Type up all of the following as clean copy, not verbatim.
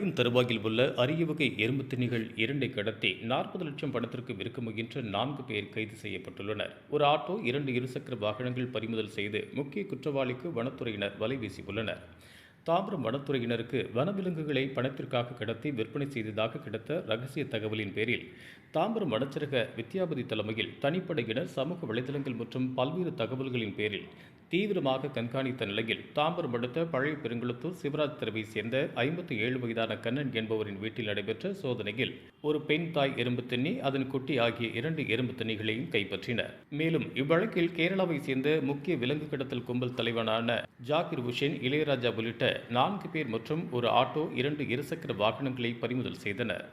அழிக்கும் தருவாயில் உள்ள அரிய வகை எறும்பு திணிகள் 2 கடத்தி 40 லட்சம் பணத்திற்கு விற்க முயன்ற 4 பேர் கைது செய்யப்பட்டுள்ளனர். ஒரு ஆட்டோ, 2 இருசக்கர வாகனங்கள் பறிமுதல் செய்து முக்கிய குற்றவாளிக்கு வனத்துறையினர் வலை வீசியுள்ளனர். தாம்பரம் வனத்துறையினருக்கு வனவிலங்குகளை பணத்திற்காக கடத்தி விற்பனை செய்ததாக கிடைத்த ரகசிய தகவலின் பேரில் தாம்பரம் வனச்சரக வித்யாபதி தலைமையில் தனிப்படையினர் சமூக வலைதளங்கள் மற்றும் பல்வேறு தகவல்களின் பேரில் தீவிரமாக கண்காணித்த நிலையில் தாம்பரம் அடுத்த பழைய பெருங்குளத்தூர் சிவராஜ் தெருவை சேர்ந்த 57 வயதான கண்ணன் என்பவரின் வீட்டில் நடைபெற்ற சோதனையில் ஒரு பெண் தாய் எறும்பு தின்னி, அதன் குட்டி ஆகிய 2 எறும்பு தின்னிகளையும் கைப்பற்றினர். மேலும் இவ்வழக்கில் கேரளாவை சேர்ந்த முக்கிய விலங்கு கடத்தல் கும்பல் தலைவனான ஜாகிர் உஷேன், இளையராஜா உள்ளிட்ட 4 பேர் மற்றும் ஒரு ஆட்டோ, 2 இருசக்கர வாகனங்களை பறிமுதல் செய்தனர்.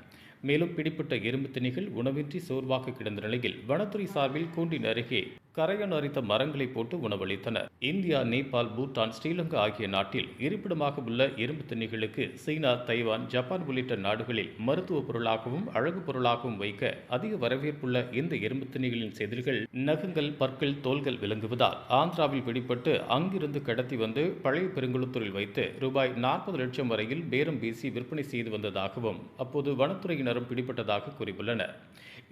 மேலும் பிடிப்பட்ட எறும்பு திணிகள் உணவின்றி சோர்வாக கிடந்த நிலையில் வனத்துறை சார்பில் கூண்டின் அருகே கரையான் அரித்த மரங்களை போட்டு உணவளித்தனர். இந்தியா, நேபாள், பூட்டான், ஸ்ரீலங்கா ஆகிய நாட்டில் இருப்பிடமாக உள்ள எறும்பு திணிகளுக்கு சீனா, தைவான், ஜப்பான் உள்ளிட்ட நாடுகளில் மருத்துவ பொருளாகவும் அழகு பொருளாகவும் வைக்க அதிக வரவேற்புள்ள இந்த எறும்பு திணிகளின் செதில்கள், நகங்கள், பற்கள், தோள்கள் விளங்குவதால் ஆந்திராவில் பிடிப்பட்டு அங்கிருந்து கடத்தி வந்து பழைய பெருங்குளத்தூரில் வைத்து ரூபாய் 40 லட்சம் வரையில் பேரம் பேசி விற்பனை செய்து வந்ததாகவும் அப்போது வனத்துறையினரும் பிடிப்பட்டதாக கூறியுள்ளனர்.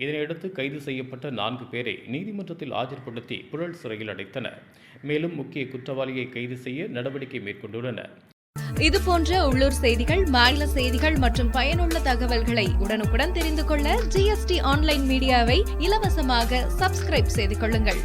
இதனையடுத்து கைது செய்யப்பட்ட 4 பேரை நீதிமன்றத்தில் ஆஜர்படுத்தி புழல் சிறையில் அடைத்தனர். மேலும் முக்கிய குற்றவாளியை கைது செய்ய நடவடிக்கை மேற்கொண்டுள்ளனர். இதுபோன்ற உள்ளூர் செய்திகள், மாநில செய்திகள் மற்றும் பயனுள்ள தகவல்களை உடனுக்குடன் தெரிந்து கொள்ள GST ஆன்லைன் மீடியாவை இலவசமாக சப்ஸ்கிரைப் செய்து கொள்ளுங்கள்.